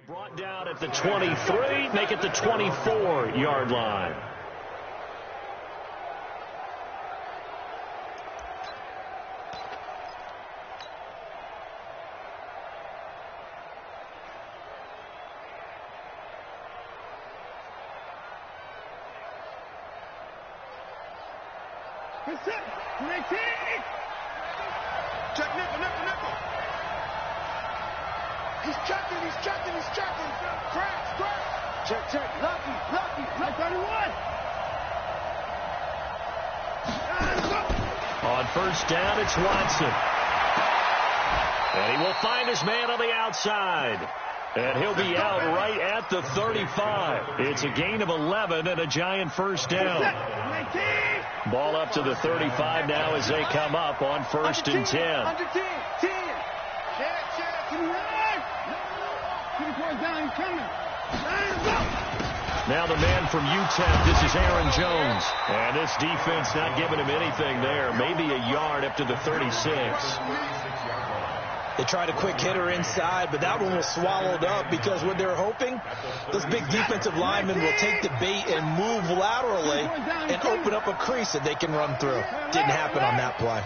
Brought down at the 23, make it the 24-yard line. Check nickel. He's checking. Crash. Check. Lucky. 31. On first down, it's Watson. And he will find his man on the outside. And he'll be out right at the 35. It's a gain of 11 and a Giant first down. Ball up to the 35 now as they come up on first and 10. Under 10. Check. Now the man from UTEP, this is Aaron Jones. And this defense not giving him anything there. Maybe a yard up to the 36. They tried a quick hitter inside, but that one was swallowed up because what they're hoping, those big defensive linemen will take the bait and move laterally and open up a crease that they can run through. Didn't happen on that play.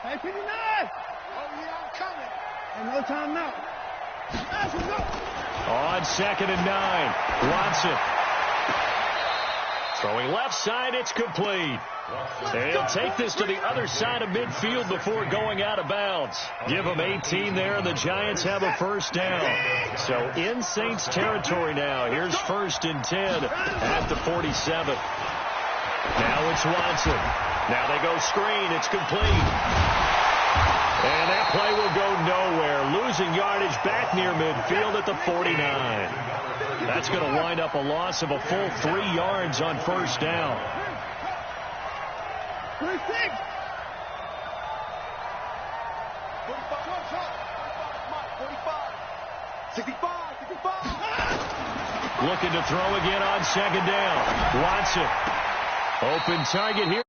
Hey, 59! Oh, yeah, I'm coming. And no timeout. Let's go. On second and 9, Watson. Throwing left side, it's complete. And he'll take this to the other side of midfield before going out of bounds. Give him 18 there, and the Giants have a first down. So in Saints territory now. Here's first and 10 at the 47. Now it's Watson. Now they go screen. It's complete. And that play will go nowhere. Losing yardage back near midfield at the 49. That's going to wind up a loss of a full 3 yards on first down. 46. 65. Looking to throw again on second down. Watson. Open target here.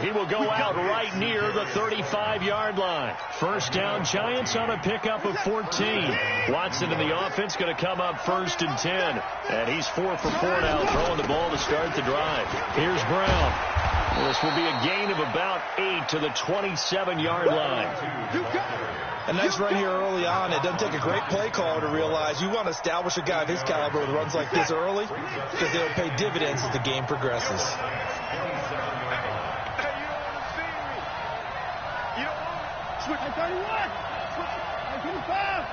He will go out right near the 35-yard line. First down, Giants on a pickup of 14. Watson in the offense going to come up first and 10. And he's 4 for 4 now, throwing the ball to start the drive. Here's Brown. This will be a gain of about 8 to the 27-yard line. A nice run here early on. It doesn't take a great play caller to realize you want to establish a guy of his caliber with runs like this early because they'll pay dividends as the game progresses. Switch at 31. Switch at 25.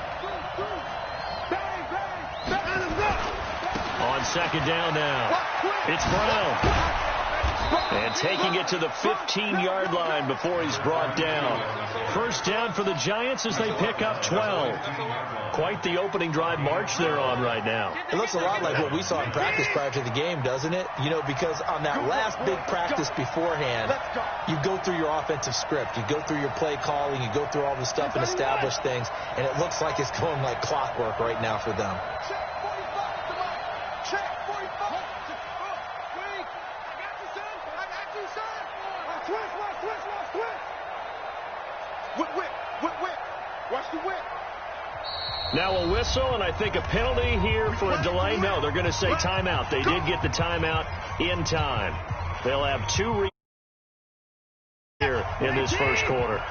Bang. On second down now, it's Brown. And taking it to the 15-yard line before he's brought down. First down for the Giants as they pick up 12. Quite the opening drive march they're on right now. It looks a lot like what we saw in practice prior to the game, doesn't it? You know, because on that last big practice beforehand, you go through your offensive script. You go through your play calling. You go through all the stuff and establish things. And it looks like it's going like clockwork right now for them. Watch the whip. Now a whistle, and I think a penalty here for a delay. No, they're going to say timeout. They did get the timeout in time. They'll have 2 here in this first quarter.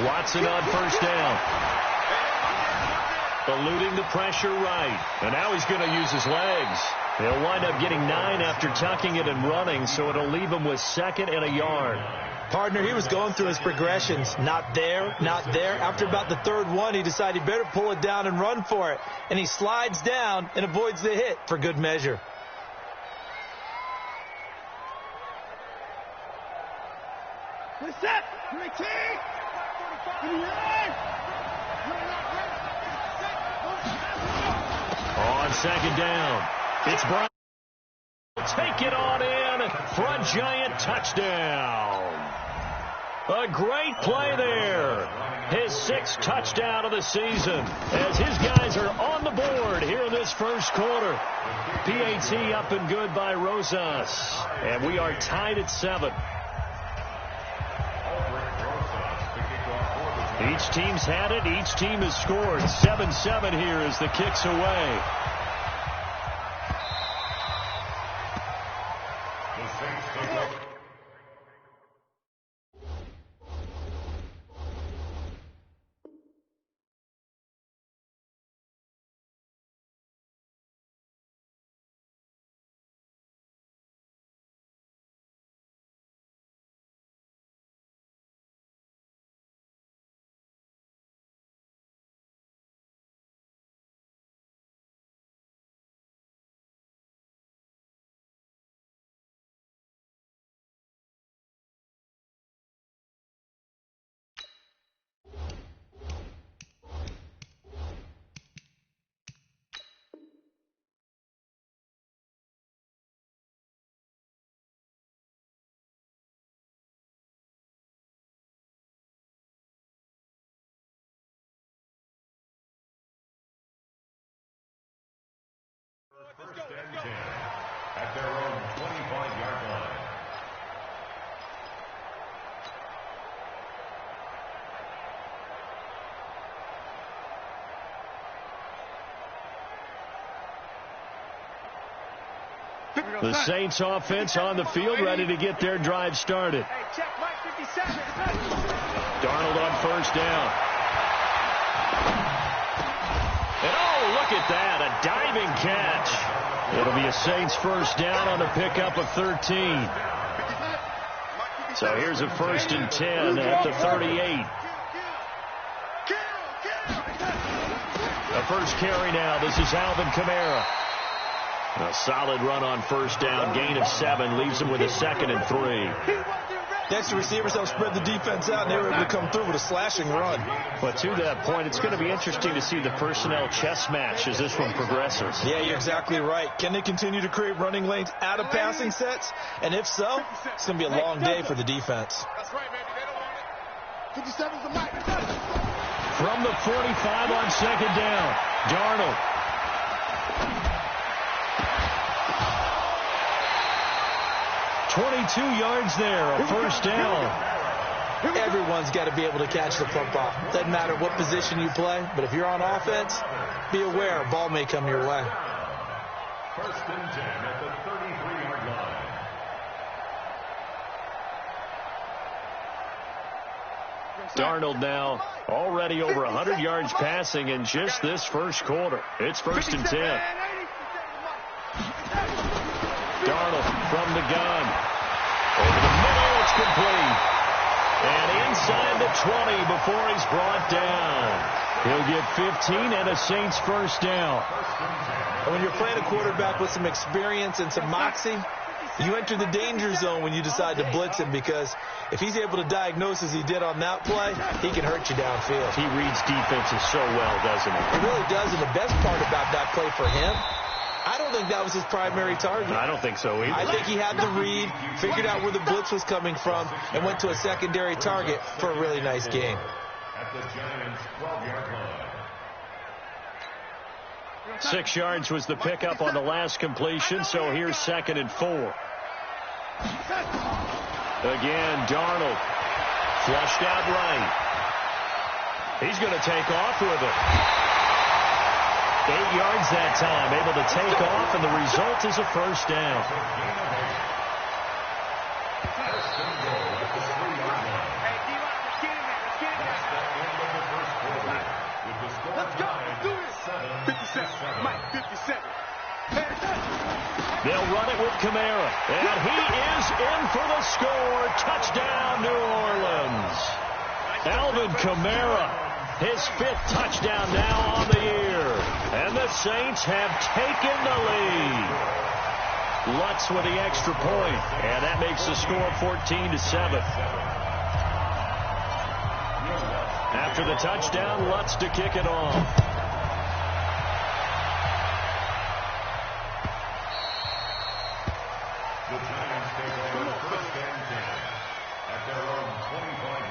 Watson on first down. Eluding the pressure right. And now he's going to use his legs. He'll wind up getting 9 after tucking it and running, so it'll leave him with 2nd and a yard. Partner, he was going through his progressions. Not there, not there. After about the 3rd one, he decided he better pull it down and run for it. And he slides down and avoids the hit for good measure. What's up? 19. On second down, it's Brown. Take it on in. Front Giant touchdown. A great play there. His 6th touchdown of the season as his guys are on the board here in this first quarter. PAT up and good by Rosas. And we are tied at 7. Each team's had it. Each team has scored. 7-7 here as the kick's away. First and 10 at their own 25-yard line. The Saints offense on the field, ready to get their drive started. Darnold on first down. And oh, look at that, a diving catch. It'll be a Saints first down on a pickup of 13. So here's a 1st and 10 at the 38. The first carry now. This is Alvin Kamara. A solid run on first down, gain of 7, leaves him with a 2nd and 3. Next, the receivers help spread the defense out, and they were able to come through with a slashing run. But to that point, it's going to be interesting to see the personnel chess match as this one progresses. Yeah, you're exactly right. Can they continue to create running lanes out of passing sets? And if so, it's going to be a long day for the defense. That's right, baby. They don't want it. 57's the mic. From the 45 on 2nd down, Darnold. $22 yards there, a first down. Everyone's got to be able to catch the football. Doesn't matter what position you play, but if you're on offense, be aware a ball may come your way. First and 10 at the 33-yard line. Darnold now already over 100 yards passing in just this first quarter. It's 1st and 10. Darnold from the gun. Over the middle, it's complete. And inside the 20 before he's brought down. He'll get 15 and a Saints first down. And when you're playing a quarterback with some experience and some moxie, you enter the danger zone when you decide to blitz him, because if he's able to diagnose as he did on that play, he can hurt you downfield. He reads defenses so well, doesn't he? He really does, and the best part about that play for him, I don't think that was his primary target. I don't think so either. I think he had the read, figured out where the blitz was coming from, and went to a secondary target for a really nice game. At the Giants' 12-yard line. 6 yards was the pickup on the last completion, so here's 2nd and 4. Again, Darnold. Flushed out right. He's going to take off with it. 8 yards that time, able to take off, and the result is a first down. Let's go. Let's do this. 57. Mike, 57. They'll run it with Kamara, and he is in for the score. Touchdown, New Orleans. Alvin Kamara, his 5th touchdown now on the year. And the Saints have taken the lead. Lutz with the extra point, and that makes the score 14-7. After the touchdown, Lutz to kick it off. The Giants take over 1st and 10 at their own 25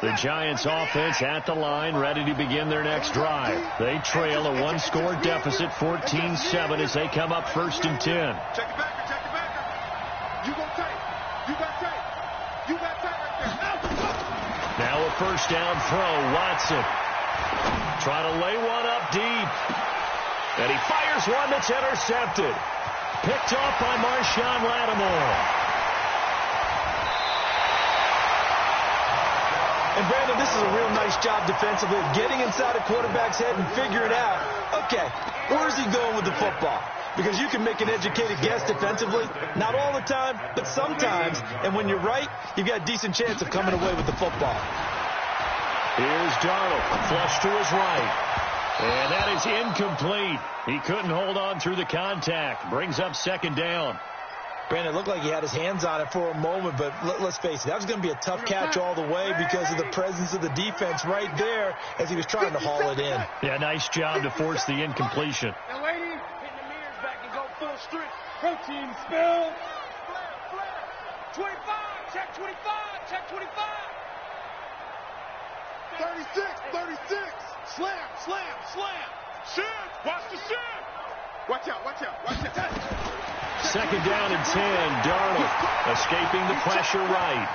The Giants offense at the line, ready to begin their next drive. They trail a one-score deficit, 14-7, as they come up 1st and 10. Check it back, check it back. You got tape. You got tape. You got tape right there. Now a first down throw. Watson trying to lay one up deep. And he fires one that's intercepted. Picked off by Marshawn Lattimore. And, Brandon, this is a real nice job defensively, getting inside a quarterback's head and figuring out, okay, where's he going with the football? Because you can make an educated guess defensively, not all the time, but sometimes. And when you're right, you've got a decent chance of coming away with the football. Here's Darnold, flush to his right. And that is incomplete. He couldn't hold on through the contact. Brings up 2nd down. Brandon, it looked like he had his hands on it for a moment, but let's face it, that was going to be a tough catch all the way because of the presence of the defense right there as he was trying to haul it in. Yeah, nice job to force the incompletion. Now, lady, hitting the mirrors back and go full strength. Protein spill. Flare. 25, check 25, check 25. 36, 36. Slam, slam, slam. Shit, watch the shit. Watch out, watch out, watch out. 2nd down and 10. Darnold escaping the pressure right.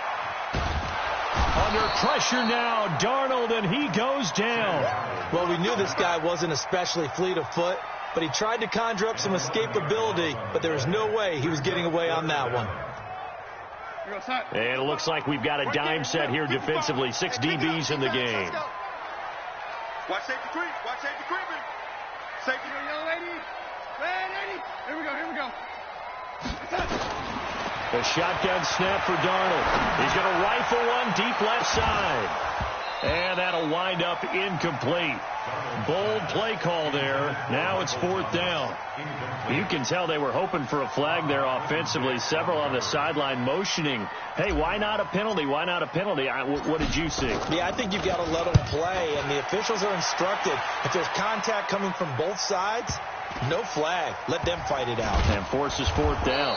Under pressure now, Darnold, and he goes down. Well, we knew this guy wasn't especially fleet of foot, but he tried to conjure up some escapability, but there was no way he was getting away on that one. And it looks like we've got a dime set here defensively. 6 DBs in the game. Watch safety creep. Watch safety creeping. Safety, young lady. Red lady. Here we go. Here we go. The shotgun snap for Darnold. He's going to rifle one deep left side. And that'll wind up incomplete. Bold play call there. Now it's 4th down. You can tell they were hoping for a flag there offensively. Several on the sideline motioning, hey, why not a penalty? Why not a penalty? What did you see? Yeah, I think you've got to let them play, and the officials are instructed. If there's contact coming from both sides, no flag. Let them fight it out. And forces 4th down.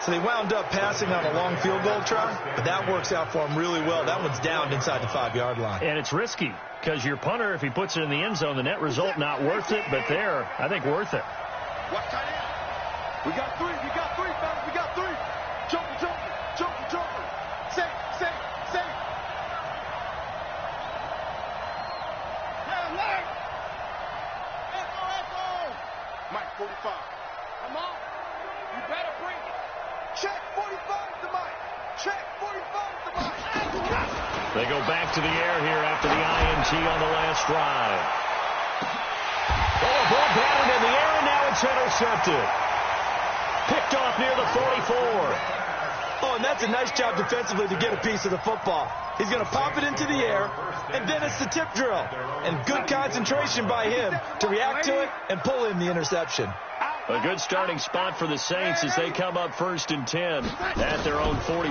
So they wound up passing on a long field goal try, but that works out for them really well. That one's down inside the 5-yard line. And it's risky because your punter, if he puts it in the end zone, the net result not worth it, but there, I think worth it. Watch tight end. We got 3. We got 3, fellas. We got 3. Jumper, jumper, jumper, jumper. Safe, safe, safe. Yeah, Mike. Echo. Mike, 45. Come on. You better bring it. Check 45 to Mike. Check 45 to Mike. They go back to the air here after the INT on the last drive. Oh, ball batted in the air, and now it's intercepted. Picked off near the 44. Oh, and that's a nice job defensively to get a piece of the football. He's going to pop it into the air, and then it's the tip drill. And good concentration by him to react to it and pull in the interception. A good starting spot for the Saints as they come up 1st and 10 at their own 44.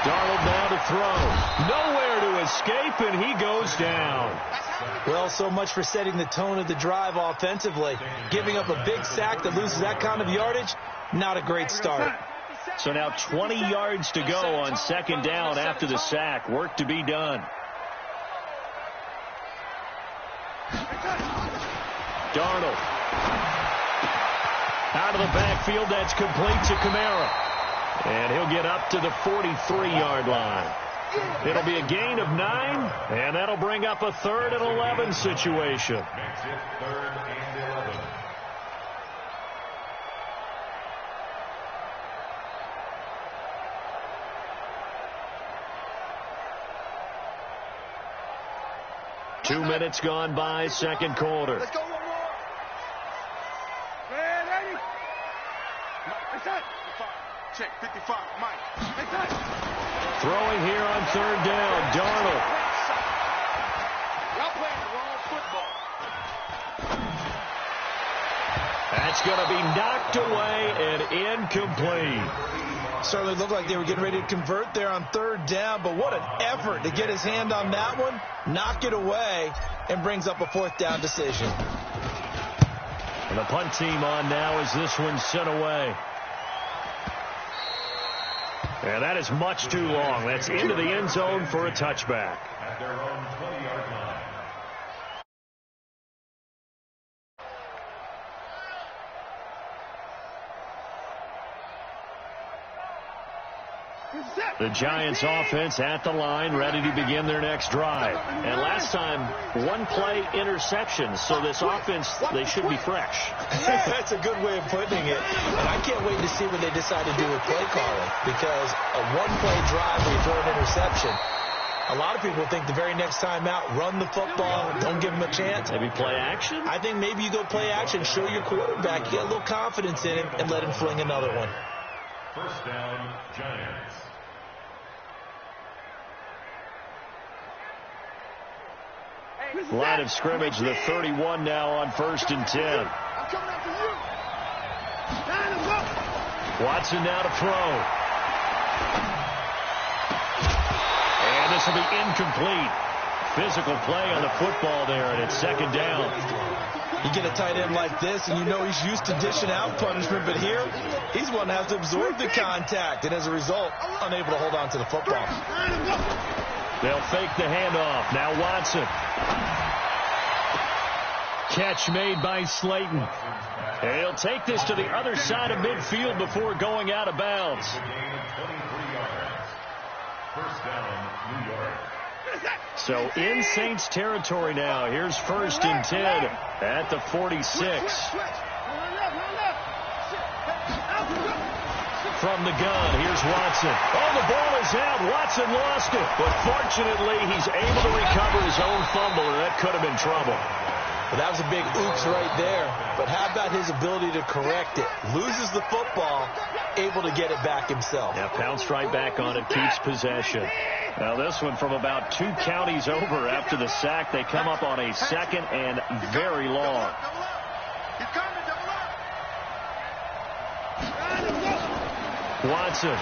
Darnold now to throw. Nowhere to escape, and he goes down. Well, so much for setting the tone of the drive offensively. Giving up a big sack that loses that kind of yardage, not a great start. So now 20 yards to go on 2nd down after the sack. Work to be done. Darnold. Out of the backfield, that's complete to Kamara. And he'll get up to the 43-yard line. It'll be a gain of 9, and that'll bring up a 3rd and 11 situation. Makes it 3rd and 11. Two minutes gone by, 2nd quarter. Let's go one more. Ready? Inside. Check 55. Mike. Inside. Throwing here on 3rd down. Darnold. Y'all playing the wrong football. That's going to be knocked away and incomplete. Certainly looked like they were getting ready to convert there on 3rd down, but what an effort to get his hand on that one, knock it away, and brings up a 4th down decision. And the punt team on now as this one's sent away. And that is much too long. That's into the end zone for a touchback. At their own 20-yard line. The Giants offense at the line, ready to begin their next drive. And last time, one-play interceptions, so this offense, they should be fresh. That's a good way of putting it. And I can't wait to see what they decide to do with play calling, because a one-play drive where you throw an interception, a lot of people think the very next time out, run the football, don't give them a chance. Maybe play action? I think maybe you go play action, show your quarterback, you get a little confidence in him, and let him fling another one. First down, Giants. Line of scrimmage, the 31 now on 1st and 10. I'm coming after you. Line him up. Watson now to throw. And this will be incomplete. Physical play on the football there, and it's 2nd down. You get a tight end like this, and you know he's used to dishing out punishment, but here, he's one that has to absorb the contact, and as a result, unable to hold on to the football. Line him up. They'll fake the handoff. Now Watson. Catch made by Slayton. And he'll take this to the other side of midfield before going out of bounds. A gain of 23 yards. First down, New York. So in Saints territory now. Here's 1st and 10 at the 46. From the gun, here's Watson. Oh, the ball is out. Watson lost it. But fortunately, he's able to recover his own fumble, and that could have been trouble. Well, that was a big oops right there. But how about his ability to correct it? Loses the football, able to get it back himself. Yeah, pounced right back on it, keeps possession. Now this one from about 2 counties over after the sack. They come up on a 2nd and very long. Watson.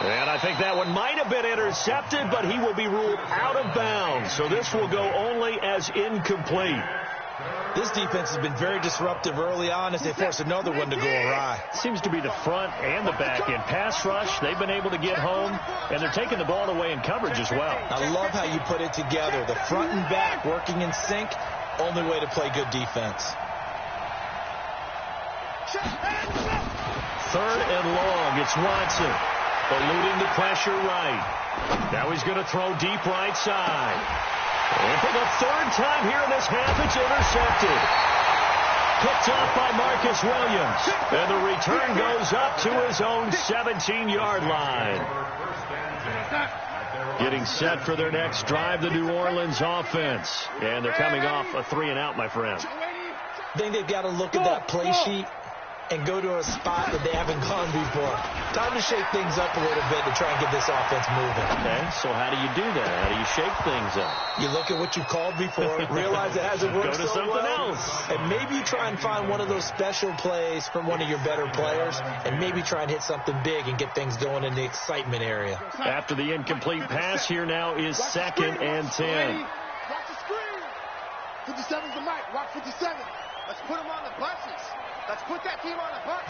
And I think that one might have been intercepted, but he will be ruled out of bounds. So this will go only as incomplete. This defense has been very disruptive early on as they force another one to go awry. Seems to be the front and the back end. Pass rush, they've been able to get home, and they're taking the ball away in coverage as well. I love how you put it together. The front and back working in sync, only way to play good defense. 3rd and long, it's Watson. Eluding the pressure right. Now he's going to throw deep right side. And for the 3rd time here in this half, it's intercepted. Picked off by Marcus Williams. And the return goes up to his own 17-yard line. Getting set for their next drive, the New Orleans offense. And they're coming off a 3-and-out, my friend. I think they've got to look at that play sheet and go to a spot that they haven't gone before. Time to shake things up a little bit to try and get this offense moving. Okay, so how do you do that? How do you shake things up? You look at what you called before, realize it hasn't worked Go to so something well, else. and maybe you try and find one of those special plays from one of your better players, and maybe try and hit something big and get things going in the excitement area. After the incomplete pass, here now is 2nd and 10. Watch the screen. 57's the mic. Watch 57. Let's put him on the buses. Let's put that team on the bus.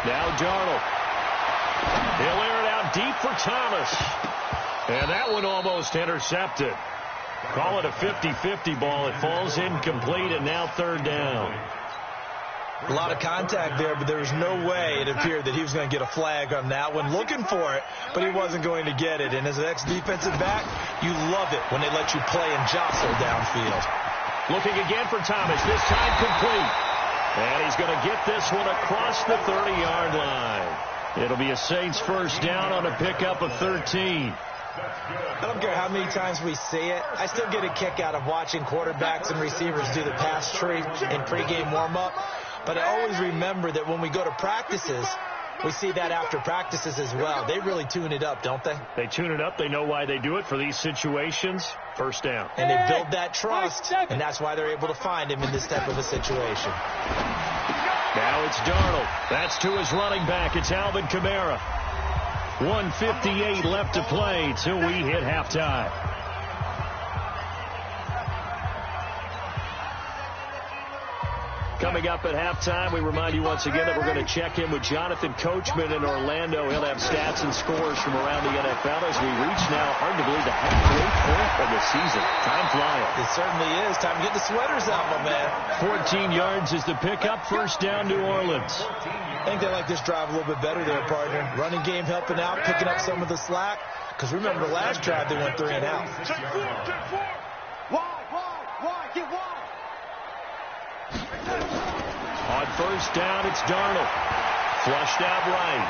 Now Darnold. He'll air it out deep for Thomas. And that one almost intercepted. Call it a 50-50 ball. It falls incomplete, and now 3rd down. A lot of contact there, but there was no way it appeared that he was going to get a flag on that one. Looking for it, but he wasn't going to get it. And as an ex-defensive back, you love it when they let you play and jostle downfield. Looking again for Thomas, this time complete. And he's going to get this one across the 30-yard line. It'll be a Saints 1st down on a pickup of 13. I don't care how many times we see it. I still get a kick out of watching quarterbacks and receivers do the pass tree in pregame warm-up. But I always remember that when we go to practices, we see that after practices as well. They really tune it up, don't they? They tune it up. They know why they do it for these situations. 1st down. And they build that trust, and that's why they're able to find him in this type of a situation. Now it's Darnold. That's to his running back. It's Alvin Kamara. 1:58 left to play till we hit halftime. Coming up at halftime, we remind you once again that we're going to check in with Jonathan Coachman in Orlando. He'll have stats and scores from around the NFL as we reach now, hard to believe, the halfway point of the season. Time flying. It certainly is. Time to get the sweaters out, my man. 14 yards is the pickup. First down, New Orleans. I think they like this drive a little bit better there, partner. Running game helping out, picking up some of the slack. Because remember, the last drive they went 3 and out. Check four. Wide, get wide. On first down, it's Darnold. Flushed out right.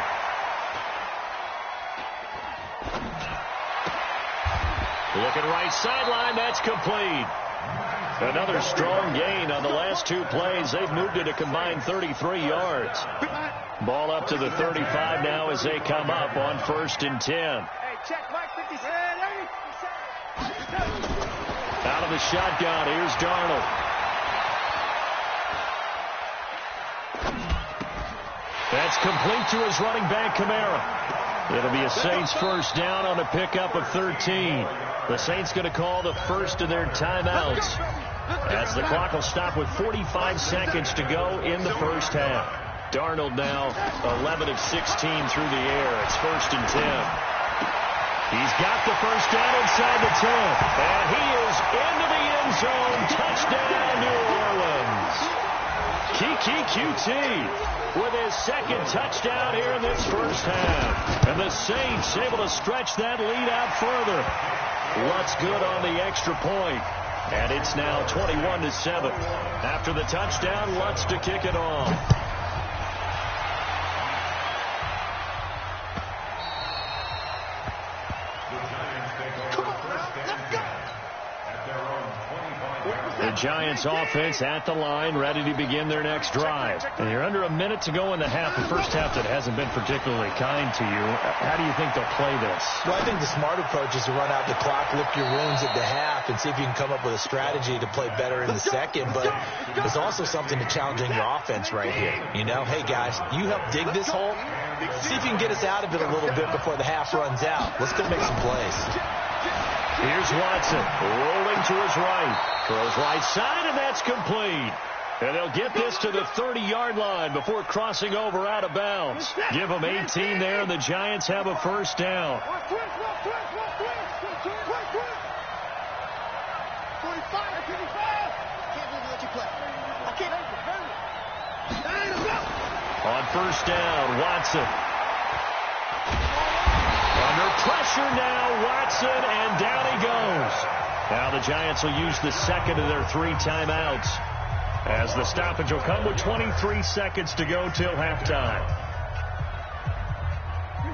Looking right sideline, that's complete. Another strong gain on the last 2 plays. They've moved it a combined 33 yards. Ball up to the 35 now as they come up on 1st and 10. Hey, check Mike 57. Out of the shotgun, here's Darnold. That's complete to his running back, Kamara. It'll be a Saints first down on a pickup of 13. The Saints going to call the first of their timeouts as the clock will stop with 45 seconds to go in the first half. Darnold now 11 of 16 through the air. It's 1st and 10. He's got the first down inside the 10. And he is into the end zone. Touchdown, New Orleans. Kiki QT with his second touchdown here in this first half. And the Saints able to stretch that lead out further. Lutz good on the extra point. And it's now 21-7. After the touchdown, Lutz to kick it off. The Giants offense at the line, ready to begin their next drive. And you're under a minute to go in the half. The first half that hasn't been particularly kind to you. How do you think they'll play this? Well, I think the smart approach is to run out the clock, lick your wounds at the half, and see if you can come up with a strategy to play better in the second. But there's also something to challenging your offense right here. You know, hey, guys, you help dig this hole. See if you can get us out of it a little bit before the half runs out. Let's go make some plays. Here's Watson, rolling to his right. Throws right side, and that's complete. And they'll get this to the 30-yard line before crossing over out of bounds. Give them 18 there, and the Giants have a first down. 45, On first down, Watson. Under pressure now, Watson, and down he goes. Now the Giants will use the second of their 3 timeouts as the stoppage will come with 23 seconds to go till halftime.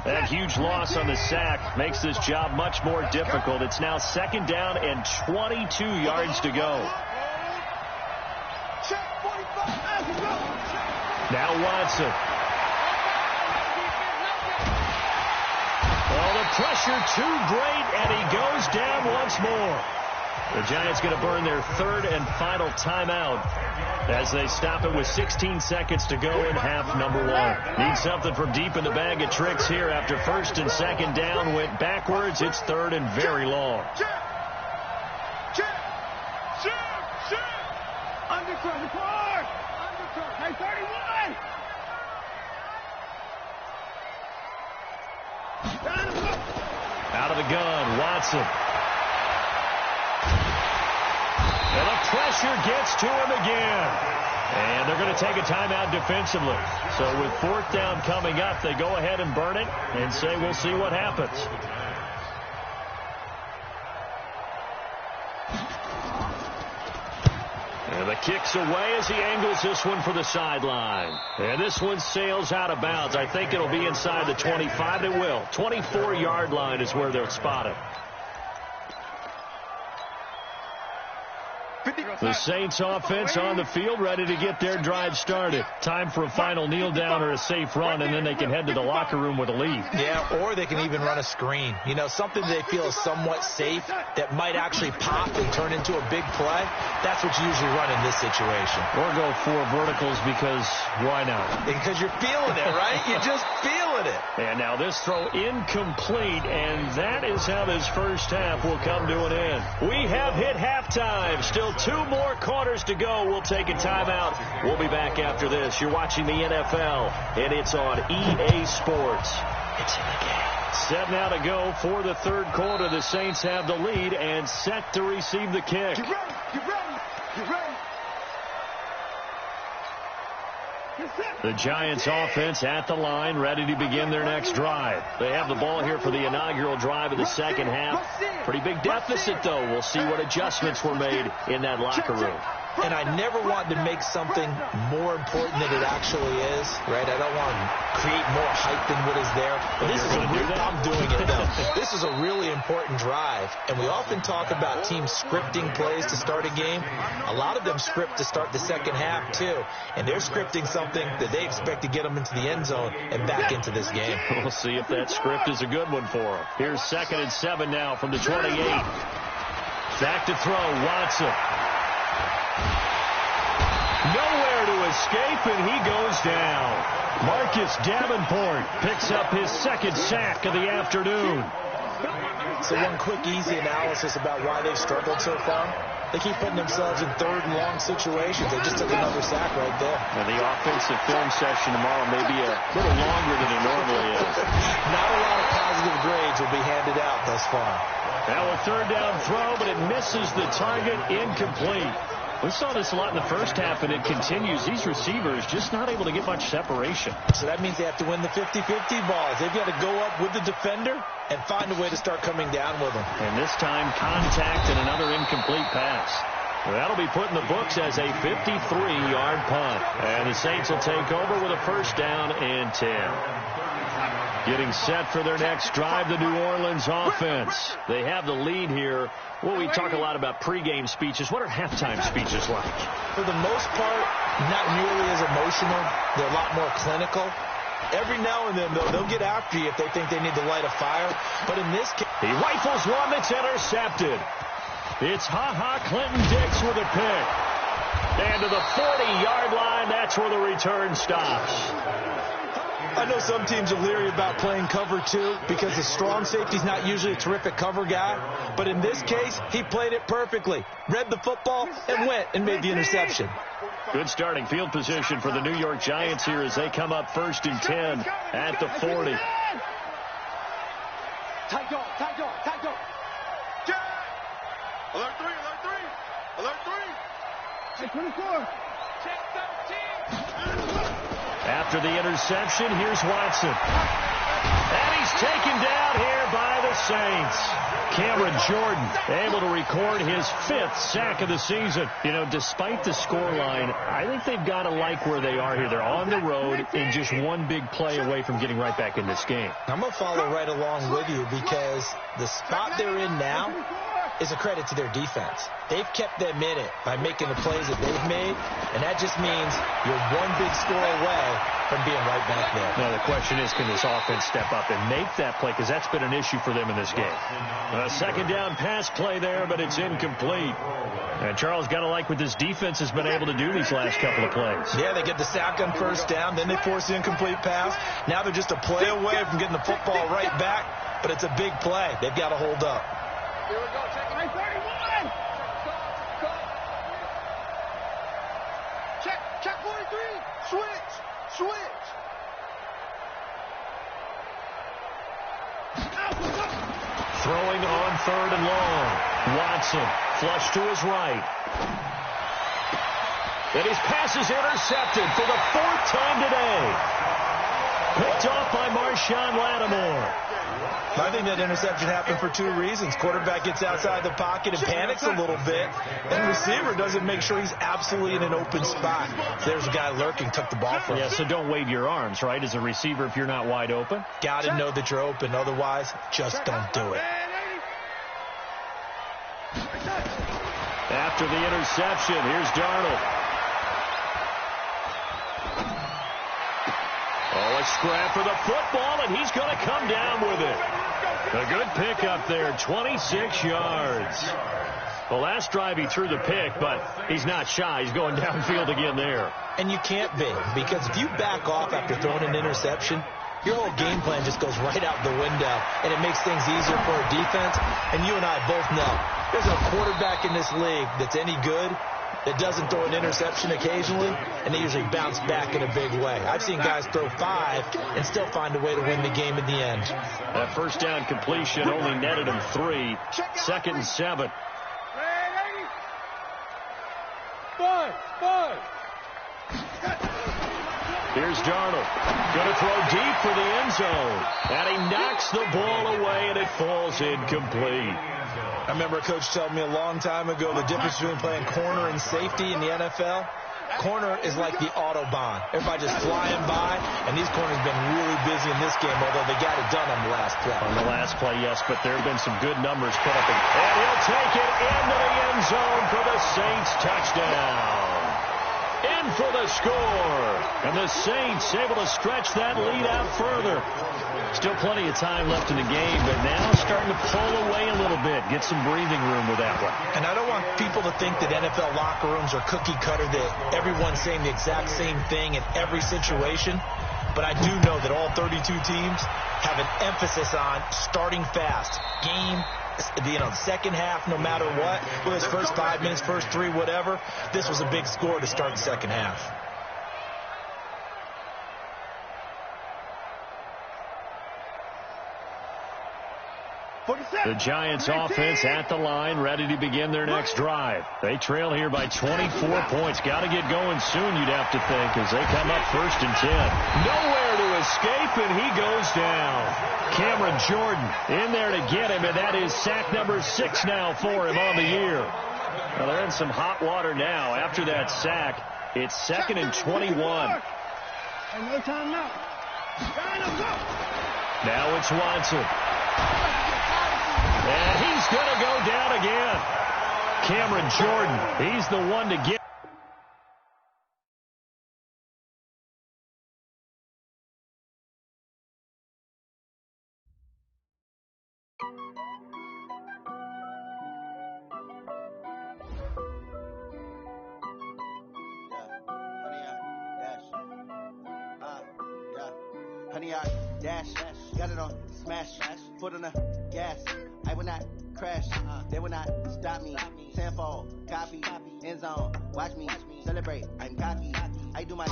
That huge loss on the sack makes this job much more difficult. It's now 2nd down and 22 yards to go. Now Watson. Oh, the pressure too great, and he goes down once more. The Giants going to burn their 3rd and final timeout as they stop it with 16 seconds to go in half number 1. Need something from deep in the bag of tricks here after 1st and 2nd down went backwards. It's 3rd and very long. Undercut. Hey, 31. Out of the gun, Watson. And the pressure gets to him again. And they're going to take a timeout defensively. So with 4th down coming up, they go ahead and burn it and say we'll see what happens. And the kick's away as he angles this one for the sideline. And this one sails out of bounds. I think it'll be inside the 25. It will. 24-yard line is where they'll spot it. The Saints offense on the field ready to get their drive started. Time for a final kneel down or a safe run, and then they can head to the locker room with a lead. Yeah, or they can even run a screen. You know, something they feel is somewhat safe that might actually pop and turn into a big play. That's what you usually run in this situation. Or go 4 verticals because why not? Because you're feeling it, right? You just feel doing it. And now this throw incomplete, and that is how this first half will come to an end. We have hit halftime. Still 2 more quarters to go. We'll take a timeout. We'll be back after this. You're watching the NFL, and it's on EA Sports. It's in the game. Set now to go for the third quarter. The Saints have the lead and set to receive the kick. Get ready, get ready, get ready. The Giants offense at the line, ready to begin their next drive. They have the ball here for the inaugural drive of the second half. Pretty big deficit, though. We'll see what adjustments were made in that locker room. And I never want to make something more important than it actually is, right? I don't want to create more hype than what is there. But this is I'm doing it, though. This is a really important drive. And we often talk about teams scripting plays to start a game. A lot of them script to start the second half, too. And they're scripting something that they expect to get them into the end zone and back into this game. We'll see if that script is a good one for them. Here's 2nd and 7 now from the 28. Back to throw, Watson. Nowhere to escape, and he goes down. Marcus Davenport picks up his 2nd sack of the afternoon. So one quick, easy analysis about why they've struggled so far. They keep putting themselves in 3rd and long situations. They just took another sack right there. Now, the offensive film session tomorrow may be a little longer than it normally is. Not a lot of positive grades will be handed out thus far. Now a 3rd down throw, but it misses the target, incomplete. We saw this a lot in the first half, and it continues. These receivers just not able to get much separation. So that means they have to win the 50-50 balls. They've got to go up with the defender and find a way to start coming down with them. And this time, contact and another incomplete pass. That'll be put in the books as a 53-yard punt. And the Saints will take over with a 1st down and 10. Getting set for their next drive, the New Orleans offense. They have the lead here. Well, we talk a lot about pregame speeches. What are halftime speeches like? For the most part, not nearly as emotional. They're a lot more clinical. Every now and then, they'll get after you if they think they need to light a fire. But in this case, he rifles one that's intercepted. It's Clinton-Dix with a pick. And to the 40-yard line, that's where the return stops. I know some teams are leery about playing cover 2 because the strong safety's not usually a terrific cover guy. But in this case, he played it perfectly. Read the football and went and made the interception. Good starting field position for the New York Giants here as they come up 1st and 10 at the 40. Tight dog, tight dog, tight dog. Check. Alert 3, alert 3. Alert 3. Check 24. Check 13. After the interception, here's Watson. And he's taken down here by the Saints. Cameron Jordan able to record his 5th sack of the season. You know, despite the scoreline, I think they've got to like where they are here. They're on the road and just one big play away from getting right back in this game. I'm going to follow right along with you because the spot they're in now is a credit to their defense. They've kept them in it by making the plays that they've made, and that just means you're one big score away from being right back there. Now, the question is, can this offense step up and make that play? Because that's been an issue for them in this game. A 2nd down pass play there, but it's incomplete. And Charles, got to like what this defense has been able to do these last couple of plays. Yeah, they get the sack on 1st down, then they force the incomplete pass. Now they're just a play away from getting the football right back, but it's a big play. They've got to hold up. Here we go, check 31. Check 43. Switch. Throwing on 3rd and long. Watson, flush to his right. And his pass is intercepted for the 4th time today. Picked off by Marshawn Lattimore. I think that interception happened for 2 reasons. Quarterback gets outside the pocket and panics a little bit. And receiver doesn't make sure he's absolutely in an open spot. There's a guy lurking, took the ball from him. Yeah, so don't wave your arms, right, as a receiver if you're not wide open. Got to know that you're open. Otherwise, just don't do it. After the interception, here's Darnold. Oh, a scrap for the football, and he's going to come down with it. A good pick up there, 26 yards. The last drive he threw the pick, but he's not shy. He's going downfield again there. And you can't be, because if you back off after throwing an interception, your whole game plan just goes right out the window, and it makes things easier for a defense. And you and I both know there's no quarterback in this league that's any good that doesn't throw an interception occasionally, and they usually bounce back in a big way. I've seen guys throw 5 and still find a way to win the game in the end. That first down completion only netted him 3. 2nd and 7. Here's Darnold. Going to throw deep for the end zone. And he knocks the ball away, and it falls incomplete. I remember a coach telling me a long time ago the difference between playing corner and safety in the NFL. Corner is like the Autobahn. Everybody just flying by, and these corners have been really busy in this game, although they got it done on the last play. On the last play, yes, but there have been some good numbers put up. And he'll take it into the end zone for the Saints touchdown. In for the score. And the Saints able to stretch that lead out further. Still plenty of time left in the game, but now starting to pull away a little bit. Get some breathing room with that one. And I don't want people to think that NFL locker rooms are cookie cutter, that everyone's saying the exact same thing in every situation. But I do know that all 32 teams have an emphasis on starting fast. Second half, no matter what, whether it's first 5 minutes, first 3, whatever, this was a big score to start the second half. The Giants offense at the line, ready to begin their next drive. They trail here by 24 points. Got to get going soon, you'd have to think, as they come up 1st and 10. Nowhere to escape, and he goes down. Cameron Jordan in there to get him, and that is sack number 6 now for him on the year. Well, they're in some hot water now. After that sack, it's 2nd and 21. No time now. Now it's Watson. And he's going to go down again. Cameron Jordan, he's the one to get. Honey, I dash, got it on smash, foot on the gas. I will not crash, they will not stop me. Tenfold, copy, end zone, watch me celebrate. I'm cocky, I do my